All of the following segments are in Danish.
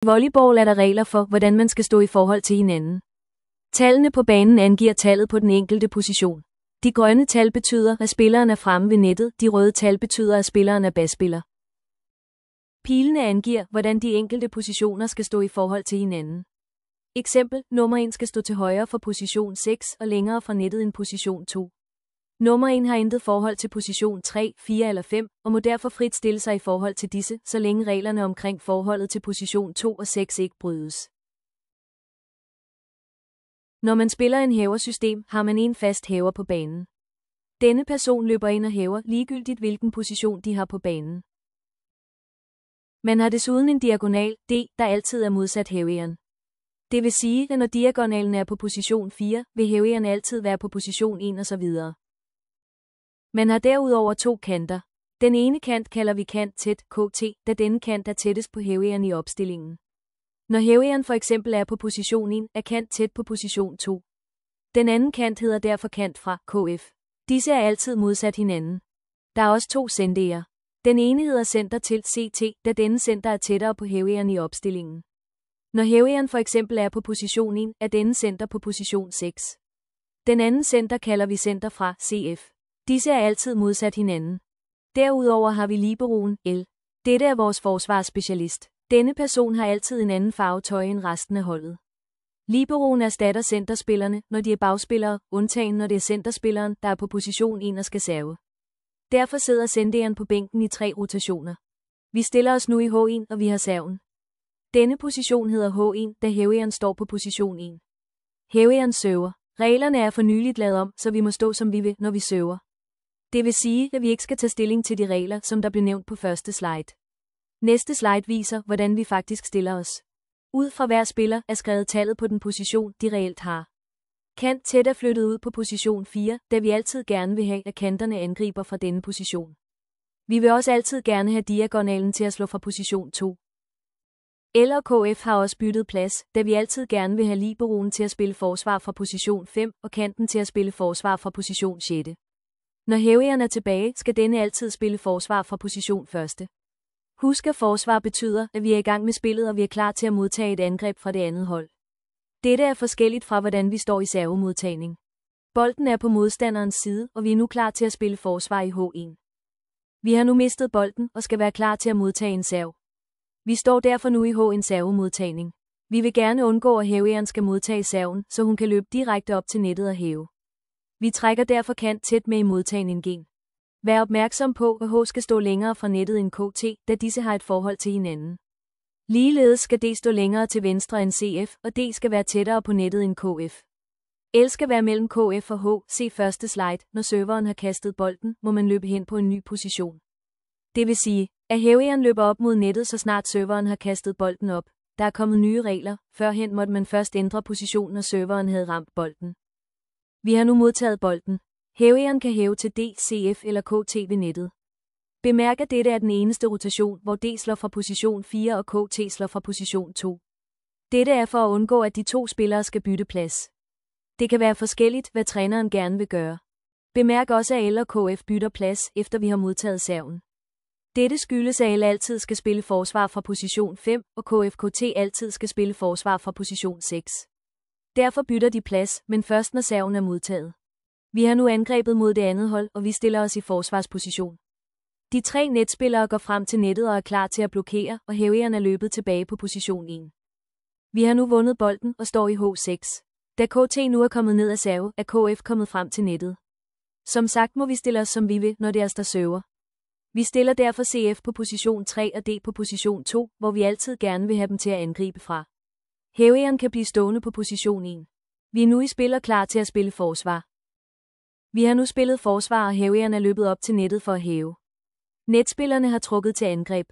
I volleyball er der regler for, hvordan man skal stå i forhold til hinanden. Tallene på banen angiver tallet på den enkelte position. De grønne tal betyder, at spilleren er fremme ved nettet, de røde tal betyder, at spilleren er basspiller. Pilene angiver, hvordan de enkelte positioner skal stå i forhold til hinanden. Eksempel, nummer 1 skal stå til højre for position 6 og længere fra nettet end position 2. Nummer 1 har intet forhold til position 3, 4 eller 5, og må derfor frit stille sig i forhold til disse, så længe reglerne omkring forholdet til position 2 og 6 ikke brydes. Når man spiller en hæversystem, har man en fast hæver på banen. Denne person løber ind og hæver, ligegyldigt hvilken position de har på banen. Man har desuden en diagonal, D, der altid er modsat hæveren. Det vil sige, at når diagonalen er på position 4, vil hæveren altid være på position 1 osv. Man har derudover to kanter. Den ene kant kalder vi kant tæt, KT, da denne kant er tættest på hæveren i opstillingen. Når hæveren for eksempel er på position 1, er kant tæt på position 2. Den anden kant hedder derfor kant fra, KF. Disse er altid modsat hinanden. Der er også to centerer. Den ene hedder center til, CT, da denne center er tættere på hæveren i opstillingen. Når hæveren for eksempel er på position 1, er denne center på position 6. Den anden center kalder vi center fra, CF. Disse er altid modsat hinanden. Derudover har vi liberoen, L. Dette er vores forsvarsspecialist. Denne person har altid en anden farvetøj end resten af holdet. Liberoen erstatter centerspillerne, når de er bagspillere, undtagen når det er centerspilleren, der er på position 1 og skal serve. Derfor sidder centeren på bænken i 3 rotationer. Vi stiller os nu i H1, og vi har serven. Denne position hedder H1, da hæveren står på position 1. Hæveren server. Reglerne er for nyligt lavet om, så vi må stå som vi vil, når vi server. Det vil sige, at vi ikke skal tage stilling til de regler, som der blev nævnt på første slide. Næste slide viser, hvordan vi faktisk stiller os. Ud fra hver spiller er skrevet tallet på den position, de reelt har. Kant tæt er flyttet ud på position 4, da vi altid gerne vil have, at kanterne angriber fra denne position. Vi vil også altid gerne have diagonalen til at slå fra position 2. L og KF har også byttet plads, da vi altid gerne vil have liberoen til at spille forsvar fra position 5 og kanten til at spille forsvar fra position 6. Når hæveren er tilbage, skal denne altid spille forsvar fra position 1. Husk, at forsvar betyder, at vi er i gang med spillet, og vi er klar til at modtage et angreb fra det andet hold. Dette er forskelligt fra, hvordan vi står i servemodtagning. Bolden er på modstanderens side, og vi er nu klar til at spille forsvar i H1. Vi har nu mistet bolden og skal være klar til at modtage en serv. Vi står derfor nu i H1 servemodtagning. Vi vil gerne undgå, at hæveren skal modtage serven, så hun kan løbe direkte op til nettet og hæve. Vi trækker derfor kant tæt med i modtagningen. Vær opmærksom på, at H skal stå længere fra nettet end KT, da disse har et forhold til hinanden. Ligeledes skal D stå længere til venstre end CF, og D skal være tættere på nettet end KF. L skal være mellem KF og H. Se første slide. Når serveren har kastet bolden, må man løbe hen på en ny position. Det vil sige, at hæveren løber op mod nettet, så snart serveren har kastet bolden op. Der er kommet nye regler. Førhen måtte man først ændre position, når serveren havde ramt bolden. Vi har nu modtaget bolden. Hæveren kan hæve til D, CF eller KT ved nettet. Bemærk, at dette er den eneste rotation, hvor D slår fra position 4 og KT slår fra position 2. Dette er for at undgå, at de to spillere skal bytte plads. Det kan være forskelligt, hvad træneren gerne vil gøre. Bemærk også, at L og KF bytter plads, efter vi har modtaget serven. Dette skyldes, at L altid skal spille forsvar fra position 5, og KFKT altid skal spille forsvar fra position 6. Derfor bytter de plads, men først når serven er modtaget. Vi har nu angrebet mod det andet hold, og vi stiller os i forsvarsposition. De 3 netspillere går frem til nettet og er klar til at blokere, og hæveren er løbet tilbage på position 1. Vi har nu vundet bolden og står i H6. Da KT nu er kommet ned af serve, er KF kommet frem til nettet. Som sagt må vi stille os som vi vil, når det er der server. Vi stiller derfor CF på position 3 og D på position 2, hvor vi altid gerne vil have dem til at angribe fra. Hæveren kan blive stående på position 1. Vi er nu i spil og klar til at spille forsvar. Vi har nu spillet forsvar, og hæveren er løbet op til nettet for at hæve. Netspillerne har trukket til angreb.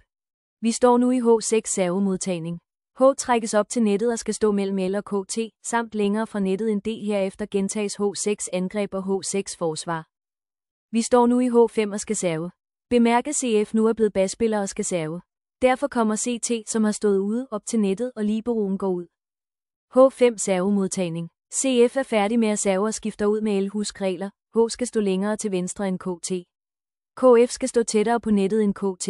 Vi står nu i H6 servemodtagning. H trækkes op til nettet og skal stå mellem L og KT, samt længere fra nettet end D. Herefter gentages H6 angreb og H6 forsvar. Vi står nu i H5 og skal serve. Bemærk, at CF nu er blevet basspiller og skal serve. Derfor kommer CT, som har stået ude, op til nettet, og liberoen går ud. H5 servemodtagning. CF er færdig med at serve og skifter ud med L. Husk regler. H skal stå længere til venstre end KT. KF skal stå tættere på nettet end KT.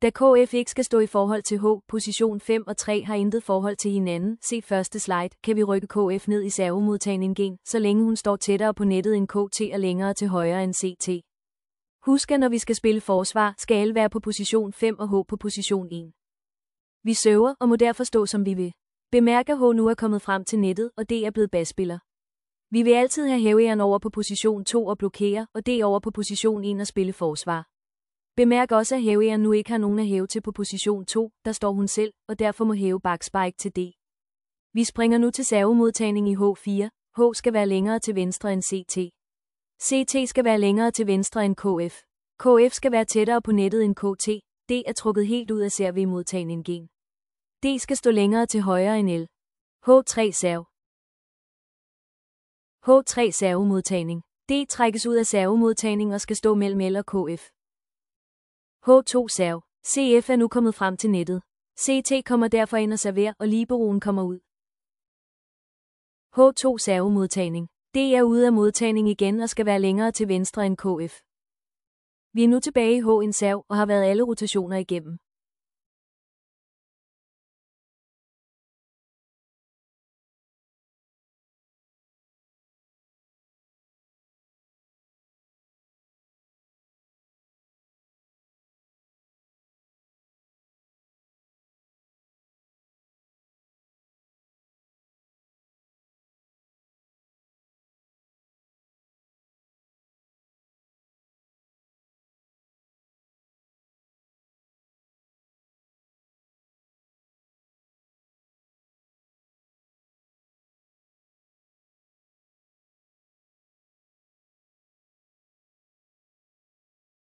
Da KF ikke skal stå i forhold til H, position 5 og 3 har intet forhold til hinanden, se første slide, kan vi rykke KF ned i servomodtagningen, så længe hun står tættere på nettet end KT og længere til højre end CT. Husk, at når vi skal spille forsvar, skal alle være på position 5 og H på position 1. Vi server og må derfor stå som vi vil. Bemærk, at H nu er kommet frem til nettet, og D er blevet basspiller. Vi vil altid have hæveren over på position 2 og blokere, og D over på position 1 og spille forsvar. Bemærk også, at hæveren nu ikke har nogen at hæve til på position 2, der står hun selv, og derfor må hæve bakspike til D. Vi springer nu til servomodtagning i H4. H skal være længere til venstre end CT. CT skal være længere til venstre end KF. KF skal være tættere på nettet end KT. D er trukket helt ud af servomodtagningen. D skal stå længere til højre end L. H3 serv. H3 servomodtagning. D trækkes ud af servomodtagning og skal stå mellem L og KF. H2 serv. CF er nu kommet frem til nettet. CT kommer derfor ind og serverer, og liberoen kommer ud. H2 servomodtagning. D er ude af modtagning igen og skal være længere til venstre end KF. Vi er nu tilbage i H1 serv og har været alle rotationer igennem.